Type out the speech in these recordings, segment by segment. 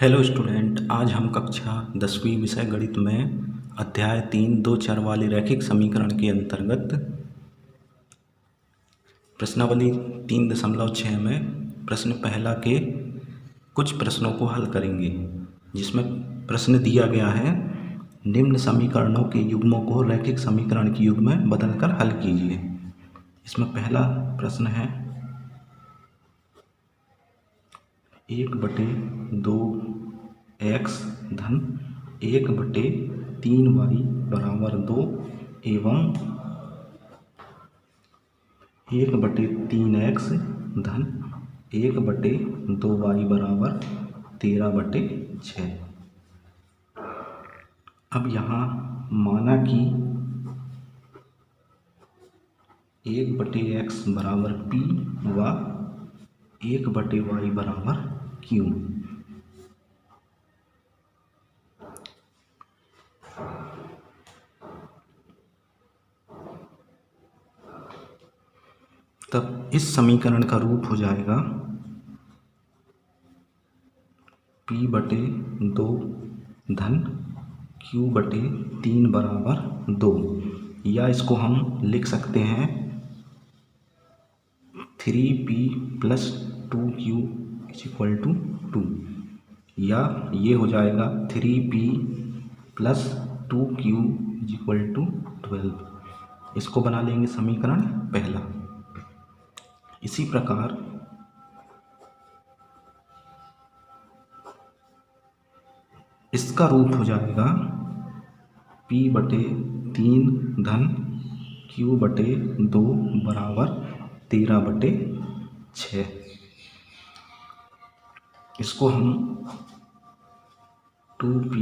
Hello student, आज हम कक्षा 10वीं विषय गणित में अध्याय 3 दो चर वाले रैखिक समीकरण के अंतर्गत प्रश्नावली 3.6 में प्रश्न पहला के कुछ प्रश्नों को हल करेंगे, जिसमें प्रश्न दिया गया है निम्न समीकरणों के युग्मों को रैखिक समीकरण के युग्म में बदलकर हल कीजिए। इसमें पहला प्रश्न है 1/2x धन 1/3y बराबर 2 एवं 1/3x धन 1/2y बराबर 13/6। अब यहाँ माना कि 1/x बराबर p व 1/y बराबर q। तब इस समीकरण का रूप हो जाएगा p/2 धन q/3 बराबर 2, या इसको हम लिख सकते हैं 3p + 2q = 2, या ये हो जाएगा 3p + 2q = 12। इसको बना लेंगे समीकरण पहला। इसी प्रकार इसका रूप हो जाएगा p/3 धन q/2 बराबर 13/6। इसको हम 2p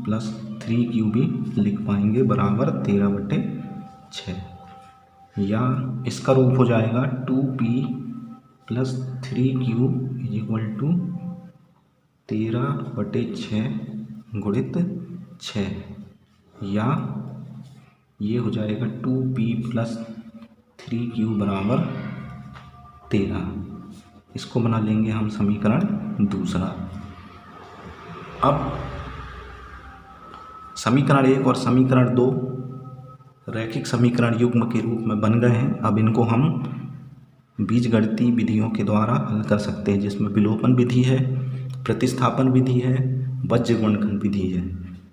+ 3q भी लिख पाएंगे बराबर 13/6, या इसका रूप हो जाएगा 2p + 3q = 13/6 गुणित 6, या ये हो जाएगा 2p + 3q बराबर 13। इसको बना लेंगे हम समीकरण दूसरा। अब समीकरण 1 और समीकरण 2 रैखिक समीकरण युग्म के रूप में बन गए हैं। अब इनको हम बीजगणितीय विधियों के द्वारा हल कर सकते हैं, जिसमें विलोपन विधि है, प्रतिस्थापन विधि है, वज्र गुणनखंड विधि है।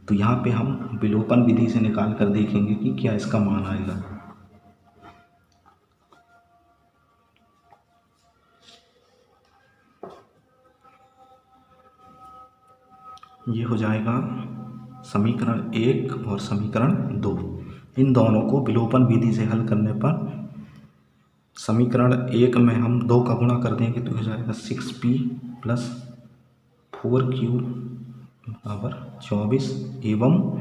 तो यहाँ पे हम विलोपन विधि से निकाल कर देखेंगे कि क्या इसका मान आएगा। ये हो जाएगा समीकरण 1 और समीकरण 2। इन दोनों को विलोपन विधि से हल करने पर समीकरण 1 में हम 2 का गुणा कर देंगे तो हो जाएगा 6p + 4q बराबर 24, एवं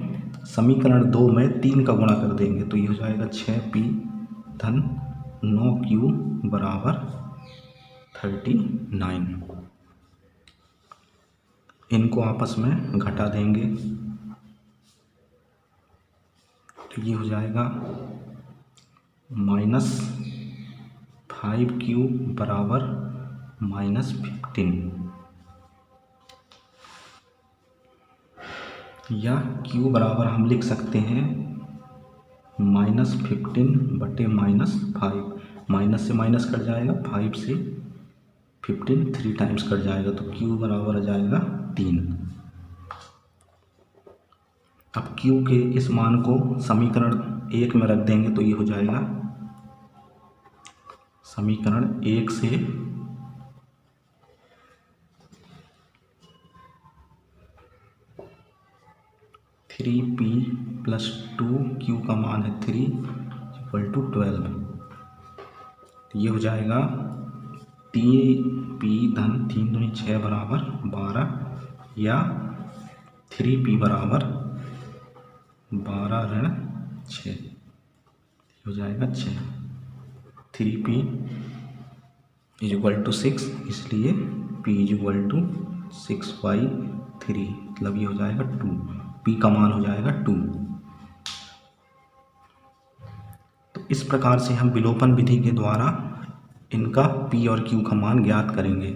समीकरण 2 में 3 का गुणा कर देंगे तो ये हो जाएगा 6p धन 9q बराबर 39। इनको आपस में घटा देंगे तो ये हो जाएगा -5q बराबर -15, या q बराबर हम लिख सकते हैं -15/-5। माइनस से माइनस कट जाएगा, 5 से 15 3 टाइम्स कट जाएगा तो q बराबर आ जाएगा 3। अब q के इस मान को समीकरण 1 में रख देंगे तो ये हो जाएगा समीकरण 1 से 3p + 2q का मान है 3 = 12। ये हो जाएगा 3p धन 3 दूनी 6 बराबर 12, या 3p बराबर 12 ऋण 6 हो जाएगा 6। 3p = 6, इसलिए p = 6/3, मतलब ये हो जाएगा 2। p का मान हो जाएगा 2। तो इस प्रकार से हम विलोपन विधि के द्वारा इनका p और q का मान ज्ञात करेंगे।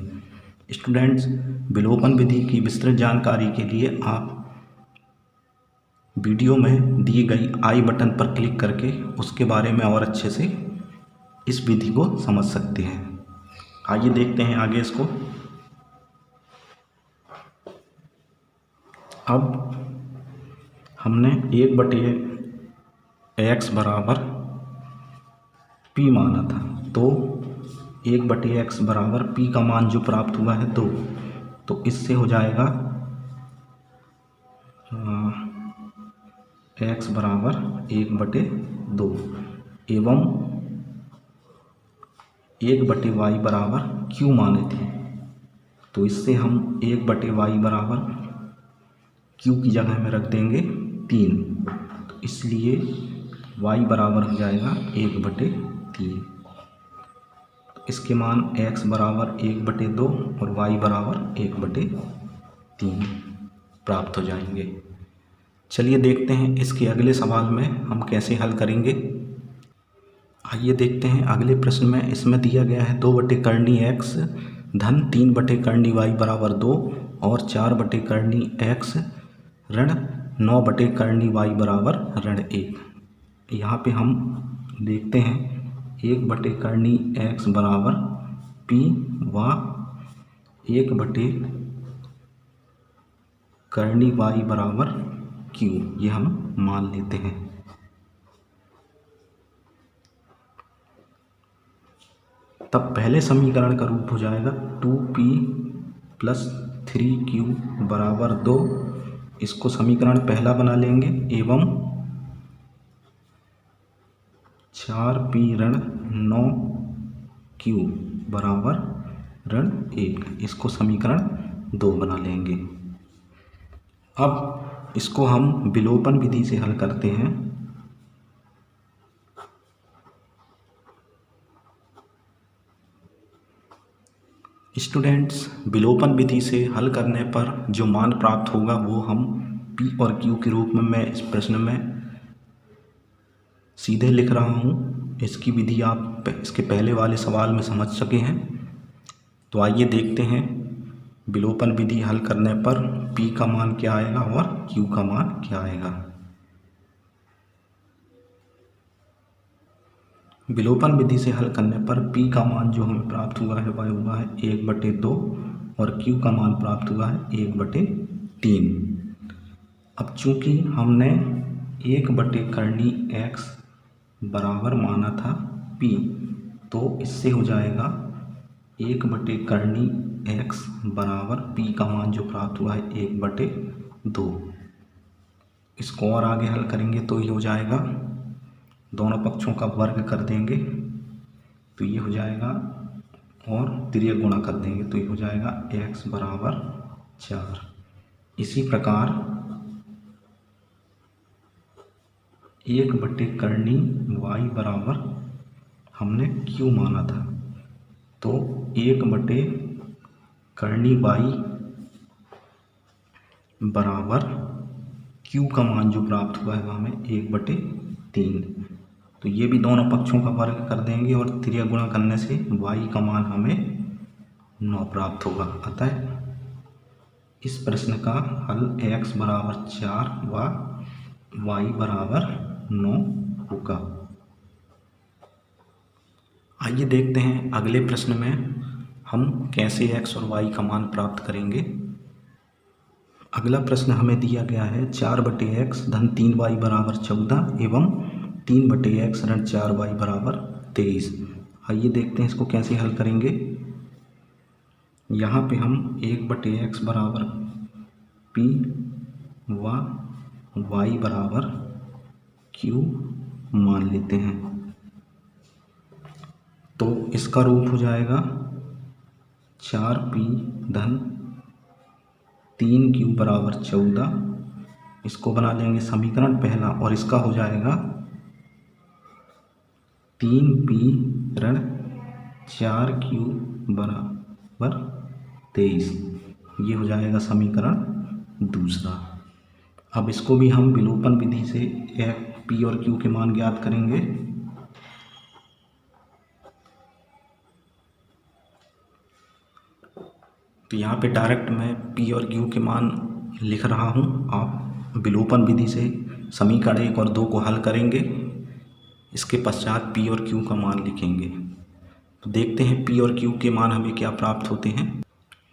स्टूडेंट्स, विलोपन विधि की विस्तृत जानकारी के लिए आप वीडियो में दी गई आई बटन पर क्लिक करके उसके बारे में और अच्छे से इस विधि को समझ सकते हैं। आइए देखते हैं आगे इसको। अब हमने 1/x बराबर p माना था, तो 1/x बराबर p का मान जो प्राप्त हुआ है 2, तो इससे हो जाएगा x बराबर 1/2 एवं 1/y बराबर q माने थे, तो इससे हम 1/y बराबर q की जगह में रख देंगे 3, तो इसलिए y बराबर हो जाएगा 1/3। इसके मान x बराबर 1/2 और y बराबर 1/3 प्राप्त हो जाएंगे। चलिए देखते हैं इसके अगले सवाल में हम कैसे हल करेंगे। आइए देखते हैं अगले प्रश्न में। इसमें दिया गया है 2/करनी x धन 3/करनी y बराबर 2 और 4/करनी x ऋण 9/करनी y बराबर ऋण 1। यहाँ पे हम देखते हैं 1/करनी x बराबर p व 1/करनी y बराबर q, ये हम मान लेते हैं। तब पहले समीकरण का रूप हो जाएगा 2p + 3q बराबर 2। इसको समीकरण पहला बना लेंगे एवं 4p ऋण 9q बराबर ऋण 1, इसको समीकरण 2 बना लेंगे। अब इसको हम विलोपन विधि से हल करते हैं। स्टूडेंट्स, विलोपन विधि से हल करने पर जो मान प्राप्त होगा वो हम p और q के रूप में मैं इस प्रश्न में सीधे लिख रहा हूँ। इसकी विधि आप इसके पहले वाले सवाल में समझ सके हैं। तो आइए देखते हैं विलोपन विधि हल करने पर p का मान क्या आएगा और q का मान क्या आएगा। विलोपन विधि से हल करने पर p का मान जो हमें प्राप्त हुआ है वह हुआ है 1/2 और q का मान प्राप्त हुआ है 1/3। अब चूंकि हमने 1/करनी x बराबर माना था p, तो इससे हो जाएगा 1/करनी x बराबर p का मान जो प्राप्त हुआ है 1/2। इसको और आगे हल करेंगे तो ये हो जाएगा, दोनों पक्षों का वर्ग कर देंगे तो ये हो जाएगा और तिर्यक गुणा कर देंगे तो ये हो जाएगा x बराबर 4। इसी प्रकार 1/करनी y बराबर हमने q माना था, तो 1/करनी y बराबर q का मान जो प्राप्त हुआ है वह हमें 1/3, तो ये भी दोनों पक्षों का वर्ग कर देंगे और तिर्यक गुणा करने से y का मान हमें 9 प्राप्त होगा। अतः इस प्रश्न का हल x बराबर 4 व y बराबर 9 होगा। आइए देखते हैं अगले प्रश्न में हम कैसे x और y का मान प्राप्त करेंगे। अगला प्रश्न हमें दिया गया है 4/x धन 3y बराबर 14 एवं 3/x ऋण 4y बराबर 23। आइए देखते हैं इसको कैसे हल करेंगे। यहाँ पे हम 1/x बराबर p व y बराबर q मान लेते हैं, तो इसका रूप हो जाएगा 4p धन 3q बराबर 14। इसको बना लेंगे समीकरण पहला और इसका हो जाएगा 3p ऋण 4q बराबर 23, ये हो जाएगा समीकरण दूसरा। अब इसको भी हम विलोपन विधि से p और q के मान ज्ञात करेंगे। तो यहाँ पे डायरेक्ट मैं पी और क्यू के मान लिख रहा हूँ। आप विलोपन विधि से समीकरण 1 और 2 को हल करेंगे, इसके पश्चात पी और क्यू का मान लिखेंगे। तो देखते हैं पी और क्यू के मान हमें क्या प्राप्त होते हैं।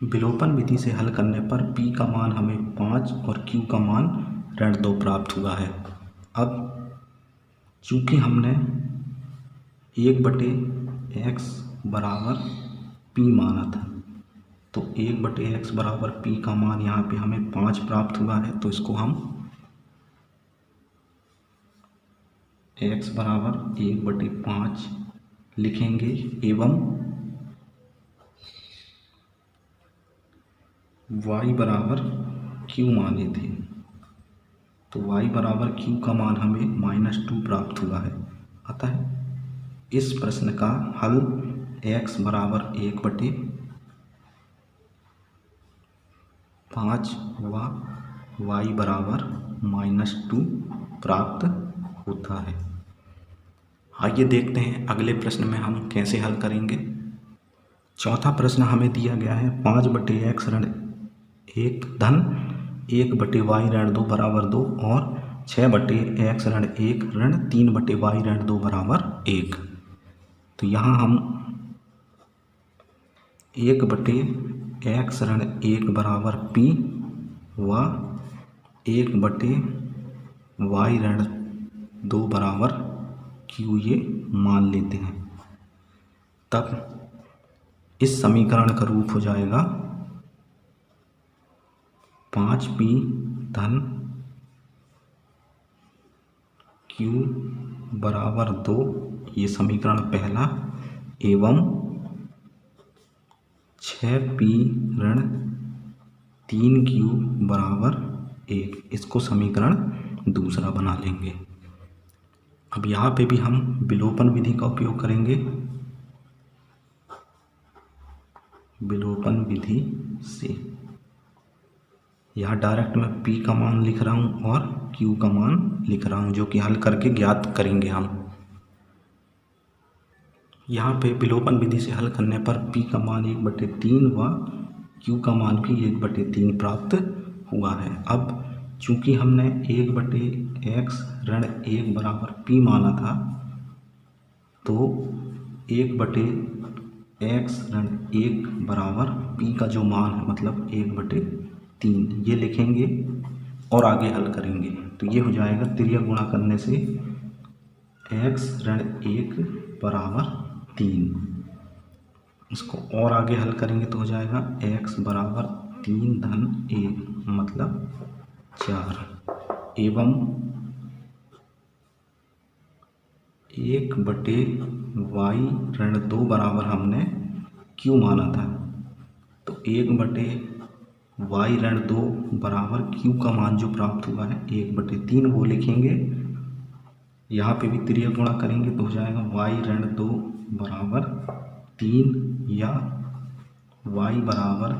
विलोपन विधि से हल करने पर पी का मान हमें 5 और क्यू का मान ऋण 2 प्राप्त हुआ है। अब चूँकि हमने 1/x बराबर पी माना था, तो 1/x बराबर पी का मान यहाँ पे हमें 5 प्राप्त हुआ है। तो इसको हम x बराबर 1/5 लिखेंगे एवं y बराबर q माने थे, तो y बराबर q का मान हमें -2 प्राप्त हुआ है। अतः इस प्रश्न का हल x बराबर 1/5 व y बराबर -2 प्राप्त होता है। आइए देखते हैं अगले प्रश्न में हम कैसे हल करेंगे। चौथा प्रश्न हमें दिया गया है 5/x ऋण 1 धन 1/y ऋण 2 बराबर 2 और 6/x ऋण 1 ऋण 3/y ऋण 2 बराबर 1। तो यहाँ हम 1/x ऋण 1 बराबर p व 1/y ऋण 2 बराबर q ये मान लेते हैं। तब इस समीकरण का रूप हो जाएगा 5p धन q बराबर 2, ये समीकरण पहला, एवं 6p ऋण 3q बराबर 1, इसको समीकरण दूसरा बना लेंगे। अब यहाँ पे भी हम विलोपन विधि का उपयोग करेंगे। विलोपन विधि से यहाँ डायरेक्ट मैं p का मान लिख रहा हूँ और q का मान लिख रहा हूँ, जो कि हल करके ज्ञात करेंगे हम। यहाँ पे विलोपन विधि से हल करने पर p का मान 1/3 व q का मान भी 1/3 प्राप्त हुआ है। अब चूँकि हमने 1/x ऋण 1 बराबर p माना था, तो 1/x ऋण 1 बराबर p का जो मान है मतलब 1/3 ये लिखेंगे और आगे हल करेंगे। तो ये हो जाएगा त्रिया गुणा करने से x ऋण 1 बराबर 3, इसको और आगे हल करेंगे तो हो जाएगा x बराबर 3 धन 1 मतलब 4 एवं 1/y ऋण 2 बराबर हमने q माना था, तो 1/y ऋण 2 बराबर q का मान जो प्राप्त हुआ है 1/3 वो लिखेंगे। यहाँ पे भी त्रिया गुणा करेंगे तो हो जाएगा y ऋण 2 बराबर 3 या y बराबर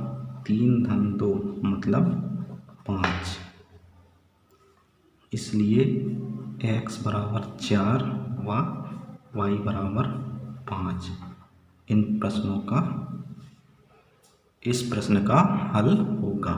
3 धन 2 मतलब 5, इसलिए x बराबर 4 व y बराबर 5 इस प्रश्न का हल होगा।